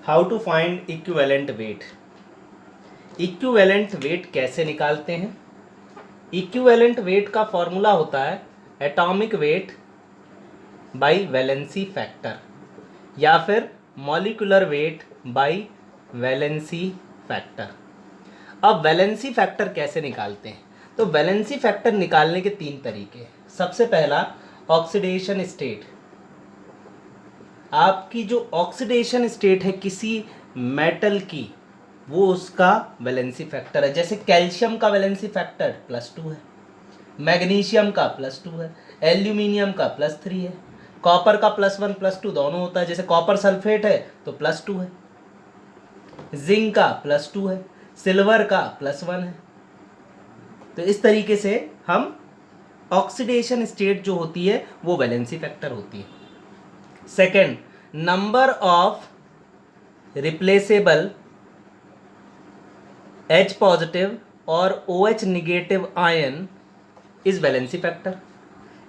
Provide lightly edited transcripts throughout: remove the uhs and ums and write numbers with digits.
How to find equivalent weight. Equivalent weight कैसे निकालते हैं? इक्विवेलेंट वेट का फॉर्मूला होता है atomic weight by valency factor या फिर molecular weight by valency factor. अब वैलेंसी फैक्टर कैसे निकालते हैं? तो वैलेंसी फैक्टर निकालने के तीन तरीके हैं। सबसे पहला ऑक्सीडेशन स्टेट। आपकी जो ऑक्सीडेशन स्टेट है किसी मेटल की, वो उसका वैलेंसी फैक्टर है। जैसे कैल्शियम का वैलेंसी फैक्टर +2 है, मैग्नीशियम का +2 है, एल्यूमिनियम का +3 है, कॉपर का +1 +2 दोनों होता है। जैसे कॉपर सल्फेट है तो +2 है, जिंक का +2 है, सिल्वर का +1 है। तो इस तरीके से हम ऑक्सीडेशन स्टेट जो होती है वो वैलेंसी फैक्टर होती है। Second, number of replaceable H positive और OH negative ion is valency factor.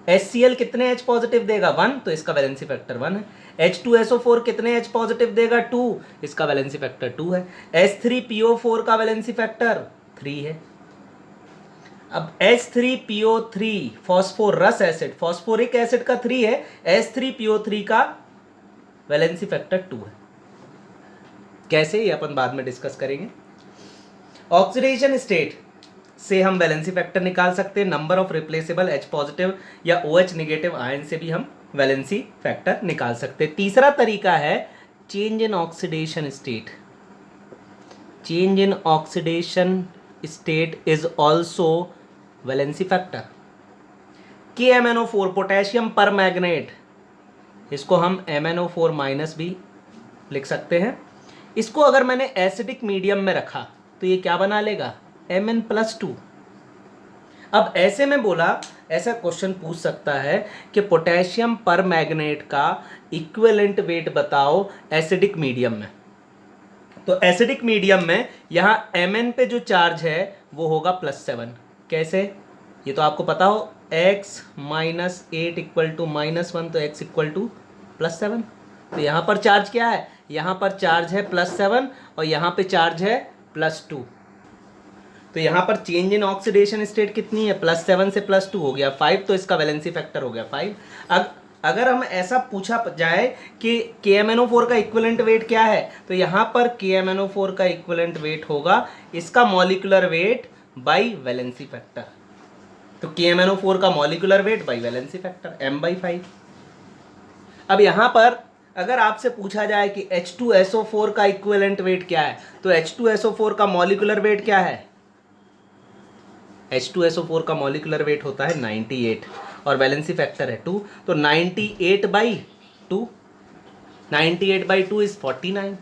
HCl कितने H पॉजिटिव देगा? 1, तो इसका वैलेंसी फैक्टर 1 है। H2SO4 कितने H पॉजिटिव देगा? 2, इसका वैलेंसी फैक्टर 2 है। H3PO4 का वैलेंसी फैक्टर 3 है। अब H3PO3 phosphorous acid, phosphoric acid का 3 है, H3PO3 का वैलेंसी फैक्टर 2 है। कैसे, ये अपन बाद में डिस्कस करेंगे। ऑक्सीडेशन स्टेट से हम वैलेंसी फैक्टर निकाल सकते हैं। Number of replaceable H positive या OH निगेटिव आयन से भी हम वैलेंसी फैक्टर निकाल सकते हैं। तीसरा तरीका है change in oxidation state. Change in oxidation state is also valency factor. KMnO4 potassium पर मैग्नेट, इसको हम MnO4 माइनस भी लिख सकते हैं। इसको अगर मैंने एसिडिक मीडियम में रखा तो ये क्या बना लेगा? Mn+2। अब ऐसे में बोला, ऐसा क्वेश्चन पूछ सकता है कि पोटेशियम पर मैग्नेट का इक्विवेलेंट वेट बताओ एसिडिक मीडियम में। तो एसिडिक मीडियम में यहाँ Mn पे जो चार्ज है वो होगा +7। कैसे? ये तो आपको पता हो, x - 8 = -1, तो x = +7। तो यहाँ पर चार्ज क्या है? यहाँ पर चार्ज है +7 और यहाँ पे चार्ज है +2। तो यहाँ पर चेंज इन ऑक्सीडेशन स्टेट कितनी है? +7 से +2 हो गया 5, तो इसका वैलेंसी फैक्टर हो गया 5। अब अगर हम ऐसा पूछा जाए कि KMnO4 का इक्विवेलेंट वेट क्या है, तो यहाँ पर KMnO4 का इक्विवेलेंट वेट होगा इसका molecular weight by valency factor. तो KMnO4 का molecular weight by valency factor m/5। अब यहाँ पर अगर आपसे पूछा जाए कि H2SO4 का इक्विवेलेंट वेट क्या है, तो H2SO4 का मॉलिक्यूलर वेट क्या है? H2SO4 का मॉलिक्यूलर वेट होता है 98 और वैलेंसी फैक्टर है 2, तो 98/2, 98/2 इज 49।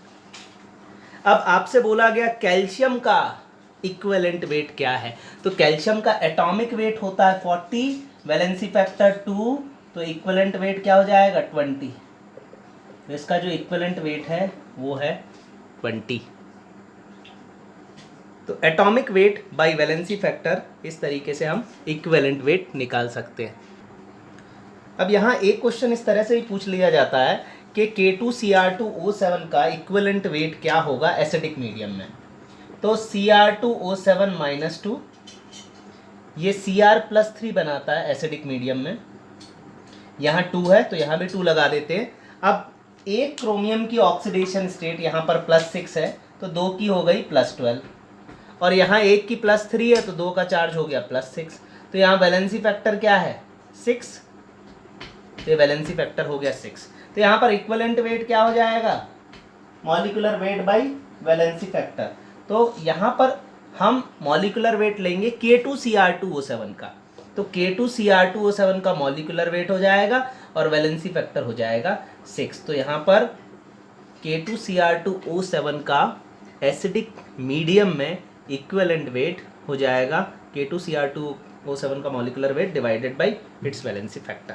अब आपसे बोला गया कैल्शियम का इक्विवेलेंट वेट क्या है, तो कैल्शियम का एटॉमिक वेट होता है 40, वैलेंसी फैक्टर 2, तो इक्विवेलेंट वेट क्या हो जाएगा? 20। तो इसका जो इक्विवेलेंट वेट है वो है 20। तो atomic weight by valency factor, इस तरीके से हम इक्विवेलेंट वेट निकाल सकते हैं। अब यहाँ एक क्वेश्चन इस तरह से ही पूछ लिया जाता है कि K2Cr2O7 का इक्विवेलेंट वेट क्या होगा एसिडिक मीडियम में। तो Cr2O7 - 2, ये Cr+3 बनाता है एसिडिक मीडियम में। यहाँ 2 है तो यहाँ भी 2 लगा देते हैं। अब एक क्रोमियम की ऑक्सीडेशन स्टेट यहाँ पर +6 है, तो 2 की हो गई +12, और यहाँ एक की +3 है तो 2 का चार्ज हो गया +6। तो यहाँ वैलेंसी फैक्टर क्या है? 6। तो ये वैलेंसी फैक्टर हो गया 6। तो यहाँ पर इक्विवेलेंट वेट क्या हो जाएगा? Molecular weight by valency factor. तो यहाँ पर हम मॉलिक्यूलर वेट लेंगे K2Cr2O7 का, तो K2Cr2O7 का मॉलिक्यूलर वेट हो जाएगा और वैलेंसी फैक्टर हो जाएगा 6। तो यहाँ पर K2Cr2O7 का एसिडिक मीडियम में इक्विवेलेंट वेट हो जाएगा K2Cr2O7 का molecular weight divided by it's valency factor.